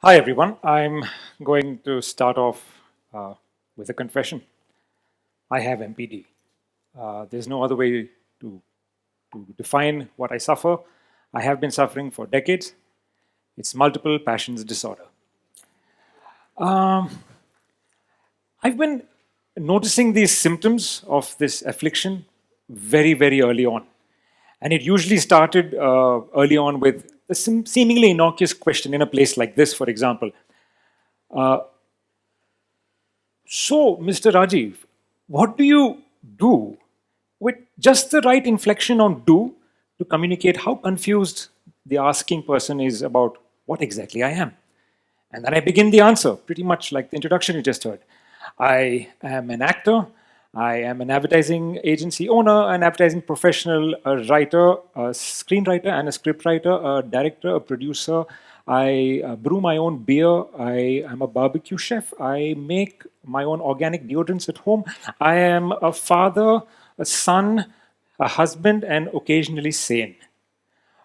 Hi everyone, I'm going to start off with a confession. I have MPD. There's no other way to define what I suffer. I have been suffering for decades. It's multiple passions disorder. I've been noticing these symptoms of this affliction very, very early on. And it usually started early on with a seemingly innocuous question in a place like this, for example. So, Mr. Rajiv, what do you do with just the right inflection on do to communicate how confused the asking person is about what exactly I am? And then I begin the answer, pretty much like the introduction you just heard. I am an actor. I am an advertising agency owner, an advertising professional, a writer, a screenwriter, and a scriptwriter, a director, a producer. I brew my own beer. I am a barbecue chef. I make my own organic deodorants at home. I am a father, a son, a husband, and occasionally sane.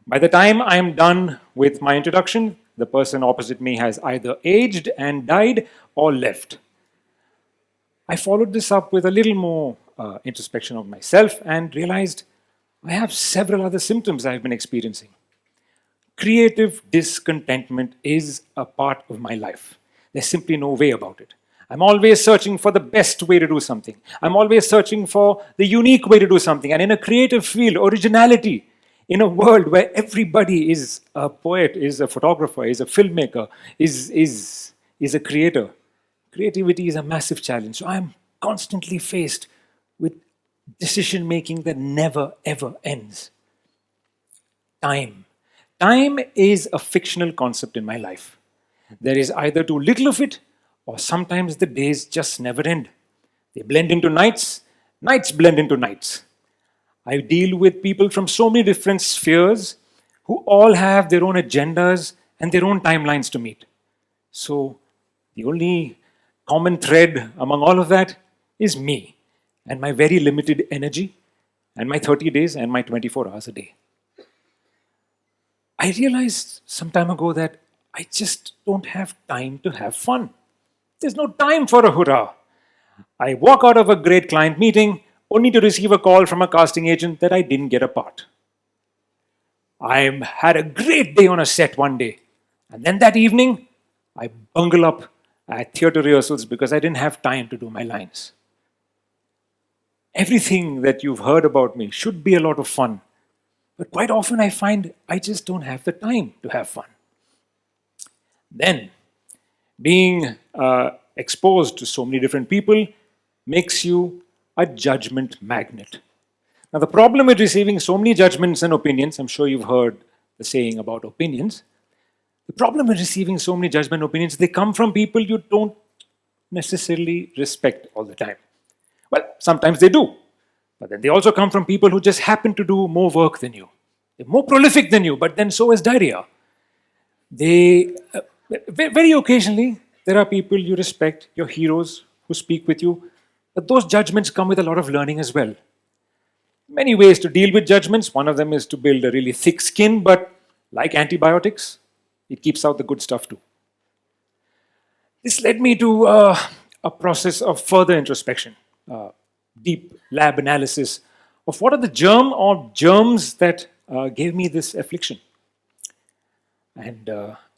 By the time I am done with my introduction, the person opposite me has either aged and died or left. I followed this up with a little more introspection of myself and realized I have several other symptoms I've been experiencing. Creative discontentment is a part of my life. There's simply no way about it. I'm always searching for the best way to do something. I'm always searching for the unique way to do something. And in a creative field, originality, in a world where everybody is a poet, is a photographer, is a filmmaker, is a creator, creativity is a massive challenge. So I'm constantly faced with decision making that never ever ends. Time. Time is a fictional concept in my life. There is either too little of it, or sometimes the days just never end. They blend into nights, nights blend into nights. I deal with people from so many different spheres who all have their own agendas and their own timelines to meet. So the only common thread among all of that is me and my very limited energy and my 30 days and my 24 hours a day. I realized some time ago that I just don't have time to have fun. There's no time for a hurrah. I walk out of a great client meeting only to receive a call from a casting agent that I didn't get a part. I had a great day on a set one day, and then that evening, I bungle up at theatre rehearsals because I didn't have time to do my lines. Everything that you've heard about me should be a lot of fun, but quite often I find I just don't have the time to have fun. Then, being exposed to so many different people makes you a judgment magnet. Now, the problem with receiving so many judgments and opinions, I'm sure you've heard the saying about opinions. The problem with receiving so many judgment opinions, they come from people you don't necessarily respect all the time. Well, sometimes they do, but then they also come from people who just happen to do more work than you. They're more prolific than you, but then so is diarrhea. Very occasionally, there are people you respect, your heroes who speak with you, but those judgments come with a lot of learning as well. Many ways to deal with judgments. One of them is to build a really thick skin, but like antibiotics, it keeps out the good stuff too. This led me to a process of further introspection, deep lab analysis of what are the germ or germs that gave me this affliction. And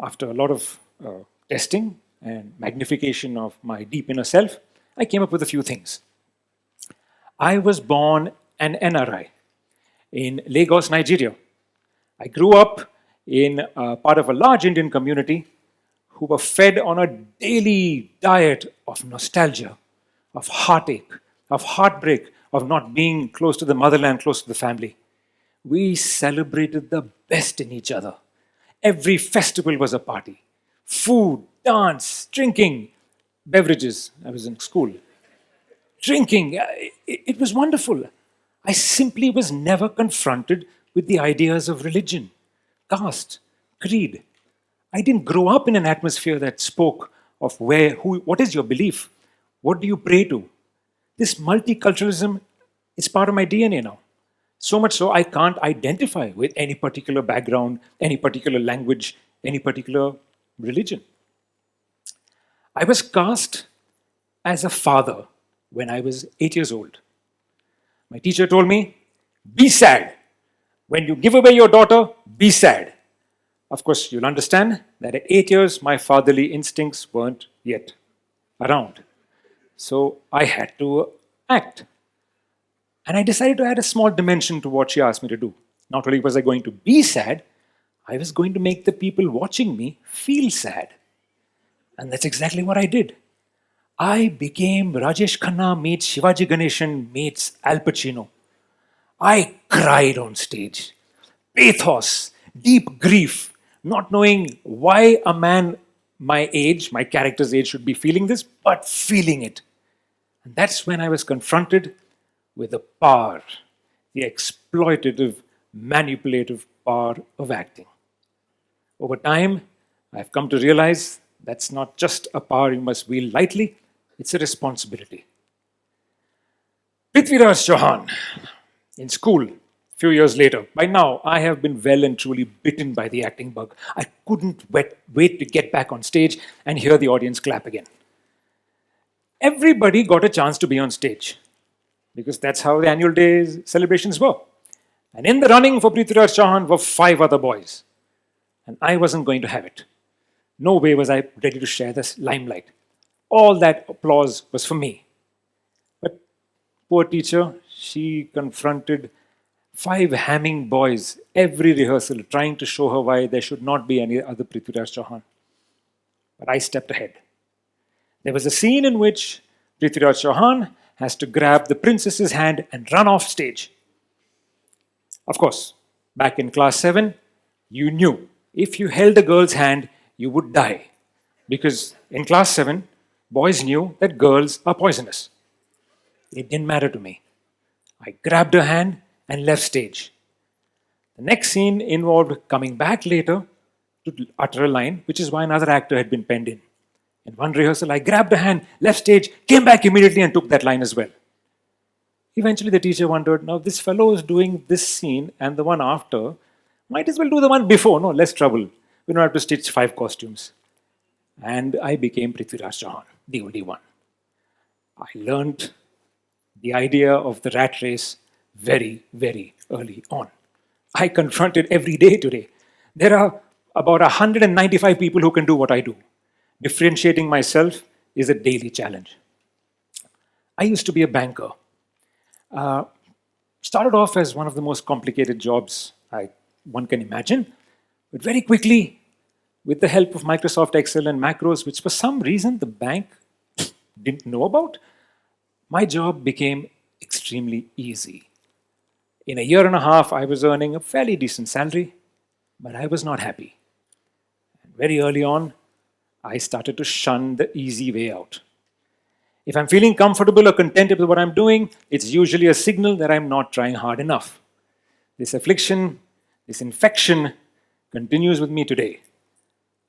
after a lot of testing and magnification of my deep inner self, I came up with a few things. I was born an NRI in Lagos, Nigeria. I grew up in part of a large Indian community who were fed on a daily diet of nostalgia, of heartache, of heartbreak, of not being close to the motherland, close to the family. We celebrated the best in each other. Every festival was a party. Food, dance, drinking, beverages. I was in school. Drinking, it was wonderful. I simply was never confronted with the ideas of religion, caste, creed. I didn't grow up in an atmosphere that spoke of what is your belief? What do you pray to? This multiculturalism is part of my DNA now. So much so I can't identify with any particular background, any particular language, any particular religion. I was cast as a father when I was 8 years old. My teacher told me, be sad. When you give away your daughter, be sad. Of course, you'll understand that at 8 years, my fatherly instincts weren't yet around. So I had to act. And I decided to add a small dimension to what she asked me to do. Not only was I going to be sad, I was going to make the people watching me feel sad. And that's exactly what I did. I became Rajesh Khanna meets Shivaji Ganeshan meets Al Pacino. I cried on stage. Pathos, deep grief, not knowing why a man my age, my character's age, should be feeling this, but feeling it. And that's when I was confronted with the power, the exploitative, manipulative power of acting. Over time, I've come to realize that's not just a power you must wield lightly, it's a responsibility. Prithviraj Chauhan, in school, few years later, by now I have been well and truly bitten by the acting bug. I couldn't wait to get back on stage and hear the audience clap again. Everybody got a chance to be on stage because that's how the annual day celebrations were. And in the running for Prithviraj Chauhan were 5 other boys. And I wasn't going to have it. No way was I ready to share this limelight. All that applause was for me. But poor teacher, she confronted 5 hamming boys every rehearsal, trying to show her why there should not be any other Prithviraj Chauhan. But I stepped ahead. There was a scene in which Prithviraj Chauhan has to grab the princess's hand and run off stage. Of course, back in class 7, you knew if you held a girl's hand, you would die. Because in class 7, boys knew that girls are poisonous. It didn't matter to me. I grabbed her hand and left stage. The next scene involved coming back later to utter a line, which is why another actor had been penned in. In one rehearsal, I grabbed a hand, left stage, came back immediately and took that line as well. Eventually, the teacher wondered, now this fellow is doing this scene and the one after, might as well do the one before, no, less trouble. We don't have to stitch 5 costumes. And I became Prithviraj Chauhan, the only one. I learned the idea of the rat race very, very early on. I confront it every day today. There are about 195 people who can do what I do. Differentiating myself is a daily challenge. I used to be a banker. Started off as one of the most complicated jobs one can imagine, but very quickly, with the help of Microsoft Excel and macros, which for some reason the bank didn't know about, my job became extremely easy. In a year and a half, I was earning a fairly decent salary, but I was not happy. And very early on, I started to shun the easy way out. If I'm feeling comfortable or contented with what I'm doing, it's usually a signal that I'm not trying hard enough. This affliction, this infection continues with me today.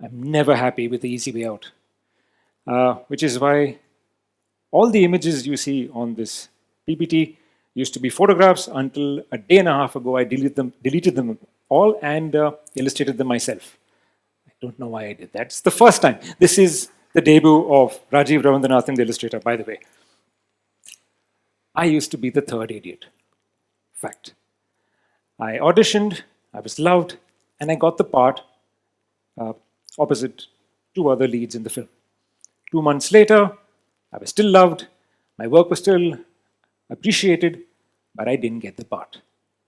I'm never happy with the easy way out, which is why all the images you see on this PPT used to be photographs until a day and a half ago I deleted them all and illustrated them myself. I don't know why I did that. It's the first time. This is the debut of Rajeev Ravindranathan, the illustrator, by the way. I used to be the third idiot. Fact. I auditioned, I was loved, and I got the part opposite 2 other leads in the film. 2 months later, I was still loved, my work was still appreciated, but I didn't get the part.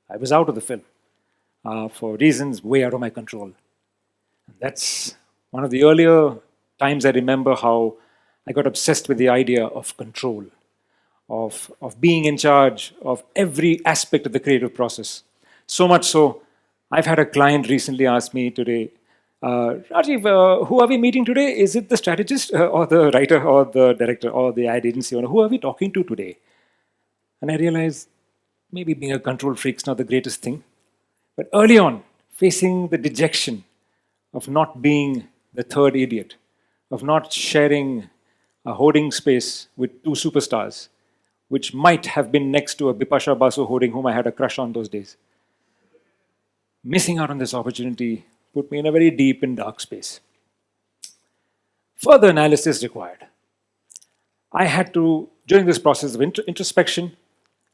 I was out of the film for reasons way out of my control. And that's one of the earlier times I remember how I got obsessed with the idea of control, of being in charge of every aspect of the creative process. So much so, I've had a client recently ask me today, Rajeev, who are we meeting today? Is it the strategist or the writer or the director or the ad agency owner? Who are we talking to today? And I realized maybe being a control freak is not the greatest thing. But early on, facing the dejection of not being the third idiot, of not sharing a hoarding space with 2 superstars, which might have been next to a Bipasha Basu hoarding whom I had a crush on those days. Missing out on this opportunity put me in a very deep and dark space. Further analysis required. I had to, during this process of introspection,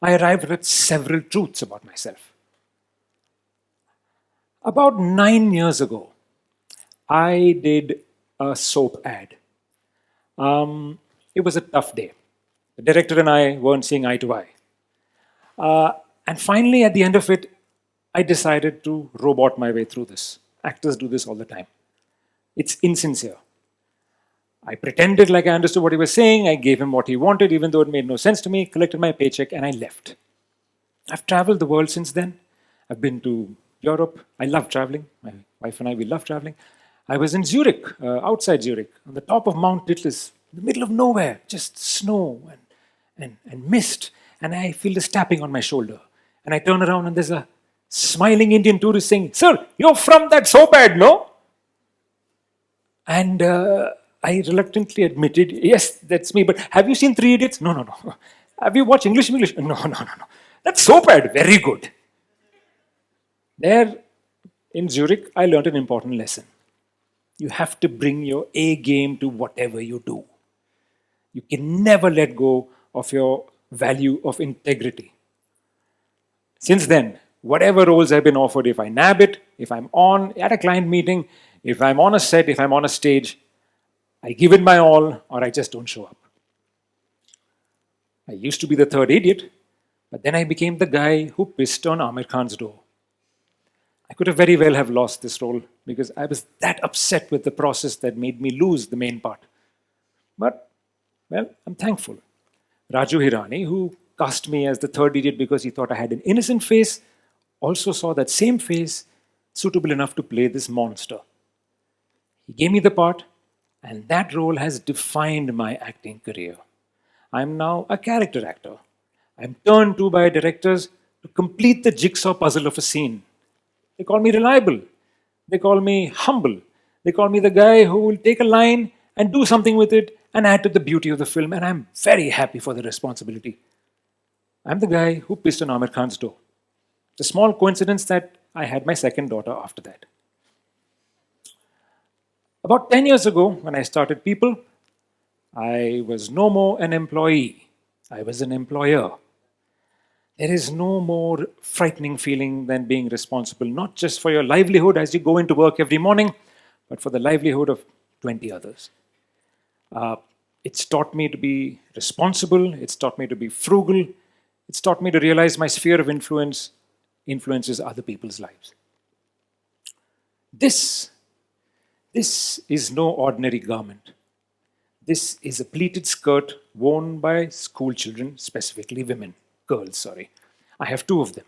I arrived at several truths about myself. About 9 years ago, I did a soap ad. It was a tough day. The director and I weren't seeing eye to eye. And finally, at the end of it, I decided to robot my way through this. Actors do this all the time. It's insincere. I pretended like I understood what he was saying. I gave him what he wanted, even though it made no sense to me, collected my paycheck, and I left. I've traveled the world since then. I've been to Europe. I love traveling. My wife and I, we love traveling. I was in Zurich, outside Zurich, on the top of Mount Titlis, in the middle of nowhere, just snow and mist. And I feel this tapping on my shoulder. And I turn around and there's a smiling Indian tourist saying, "Sir, you're from that soap ad, no?" And I reluctantly admitted, "Yes, that's me. But have you seen Three Idiots?" "No, no, no." "Have you watched English Vinglish?" "No, no, no, no." "That soap ad, very good." There in Zurich, I learned an important lesson. You have to bring your A game to whatever you do. You can never let go of your value of integrity. Since then, whatever roles I've been offered, if I nab it, if I'm on at a client meeting, if I'm on a set, if I'm on a stage, I give it my all or I just don't show up. I used to be the third idiot, but then I became the guy who pissed on Amir Khan's door. I could have very well have lost this role because I was that upset with the process that made me lose the main part. But, well, I'm thankful. Raju Hirani, who cast me as the third idiot because he thought I had an innocent face, also saw that same face suitable enough to play this monster. He gave me the part, and that role has defined my acting career. I'm now a character actor. I'm turned to by directors to complete the jigsaw puzzle of a scene. They call me reliable. They call me humble. They call me the guy who will take a line and do something with it and add to the beauty of the film, and I'm very happy for the responsibility. I'm the guy who pissed on Amir Khan's door. It's a small coincidence that I had my second daughter after that. About 10 years ago, when I started People, I was no more an employee. I was an employer. There is no more frightening feeling than being responsible, not just for your livelihood as you go into work every morning, but for the livelihood of 20 others. It's taught me to be responsible. It's taught me to be frugal. It's taught me to realize my sphere of influence influences other people's lives. This is no ordinary garment. This is a pleated skirt worn by school children, specifically women. Girls, sorry. I have two of them.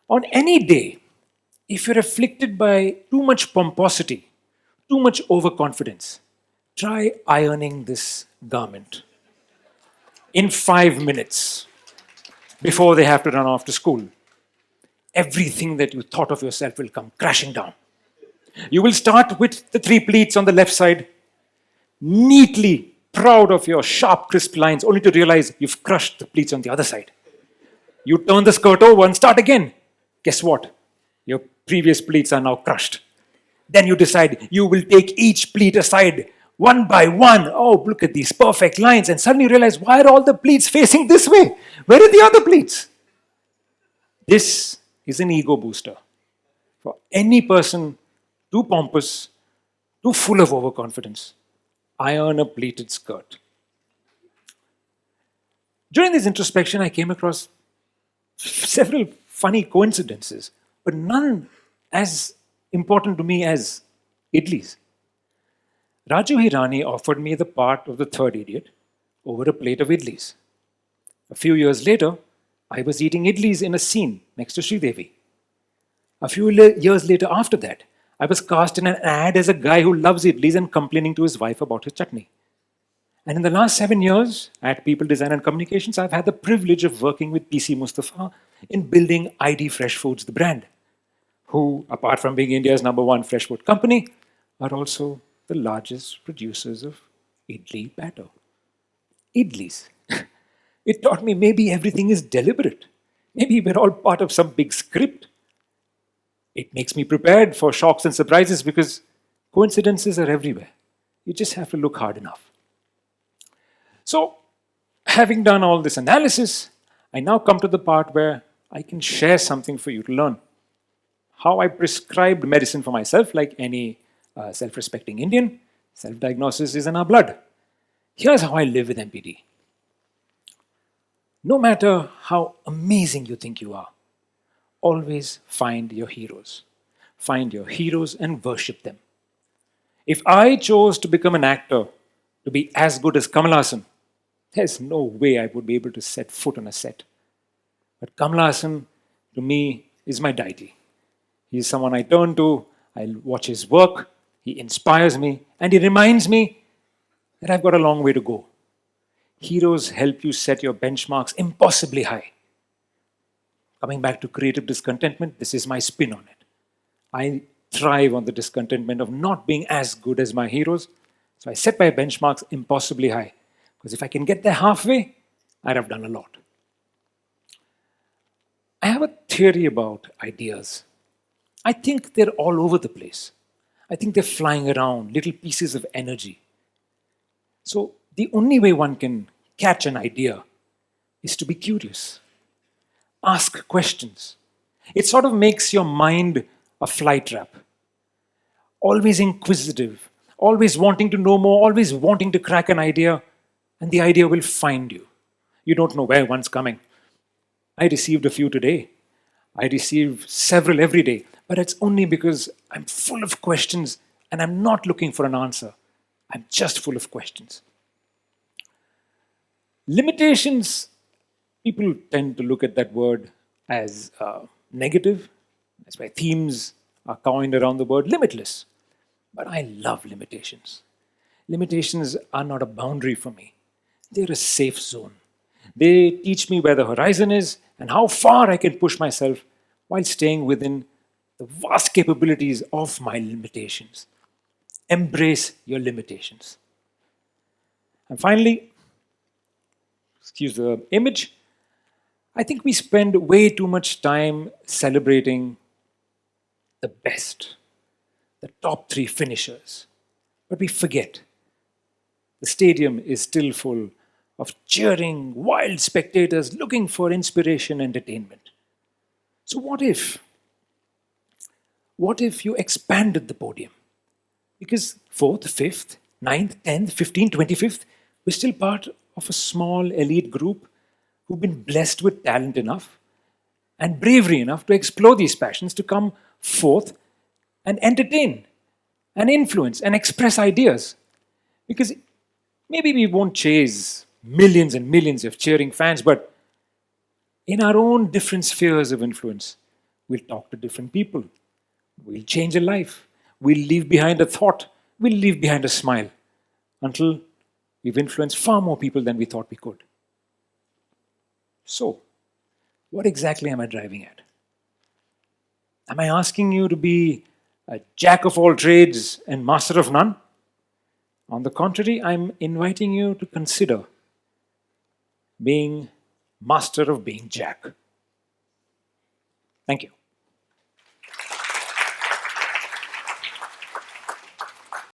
On any day, if you're afflicted by too much pomposity, too much overconfidence, try ironing this garment in 5 minutes before they have to run off to school. Everything that you thought of yourself will come crashing down. You will start with the 3 pleats on the left side, neatly proud of your sharp, crisp lines, only to realize you've crushed the pleats on the other side. You turn the skirt over and start again. Guess what? Your previous pleats are now crushed. Then you decide you will take each pleat aside one by one. Oh, look at these perfect lines. And suddenly you realize, why are all the pleats facing this way? Where are the other pleats? This is an ego booster. For any person too pompous, too full of overconfidence, iron a pleated skirt. During this introspection, I came across several funny coincidences, but none as important to me as idlis. Raju Hirani offered me the part of the third idiot over a plate of idlis. A few years later, I was eating idlis in a scene next to Sridevi. A few years later after that, I was cast in an ad as a guy who loves idlis and complaining to his wife about his chutney. And in the last 7 years at People Design and Communications, I've had the privilege of working with PC Mustafa in building ID Fresh Foods, the brand, who, apart from being India's #1 fresh food company, are also the largest producers of idli batter. Idlis. It taught me maybe everything is deliberate. Maybe we're all part of some big script. It makes me prepared for shocks and surprises because coincidences are everywhere. You just have to look hard enough. So, having done all this analysis, I now come to the part where I can share something for you to learn. How I prescribed medicine for myself, like any self-respecting Indian. Self-diagnosis is in our blood. Here's how I live with MPD. No matter how amazing you think you are, always find your heroes. Find your heroes and worship them. If I chose to become an actor to be as good as Kamal Haasan, there's no way I would be able to set foot on a set. But Kamal Haasan, to me, is my deity. He's someone I turn to, I watch his work, he inspires me, and he reminds me that I've got a long way to go. Heroes help you set your benchmarks impossibly high. Coming back to creative discontentment, this is my spin on it. I thrive on the discontentment of not being as good as my heroes, so I set my benchmarks impossibly high. Because if I can get there halfway, I'd have done a lot. I have a theory about ideas. I think they're all over the place. I think they're flying around, little pieces of energy. So the only way one can catch an idea is to be curious. Ask questions. It sort of makes your mind a fly trap. Always inquisitive, always wanting to know more, always wanting to crack an idea, and the idea will find you. You don't know where one's coming. I received a few today. I receive several every day, but it's only because I'm full of questions and I'm not looking for an answer. I'm just full of questions. Limitations, people tend to look at that word as negative. That's why themes are coined around the word limitless. But I love limitations. Limitations are not a boundary for me. They're a safe zone. They teach me where the horizon is and how far I can push myself while staying within the vast capabilities of my limitations. Embrace your limitations. And finally, excuse the image, I think we spend way too much time celebrating the best, the top 3 finishers. But we forget the stadium is still full of cheering, wild spectators looking for inspiration, entertainment. So what if you expanded the podium? Because 4th, 5th, 9th, 10th, 15th, 25th, we're still part of a small elite group who've been blessed with talent enough and bravery enough to explore these passions, to come forth and entertain and influence and express ideas. Because maybe we won't chase millions and millions of cheering fans, but in our own different spheres of influence, we'll talk to different people. We'll change a life. We'll leave behind a thought. We'll leave behind a smile until we've influenced far more people than we thought we could. So, what exactly am I driving at? Am I asking you to be a jack of all trades and master of none? On the contrary, I'm inviting you to consider being master of being Jack. Thank you.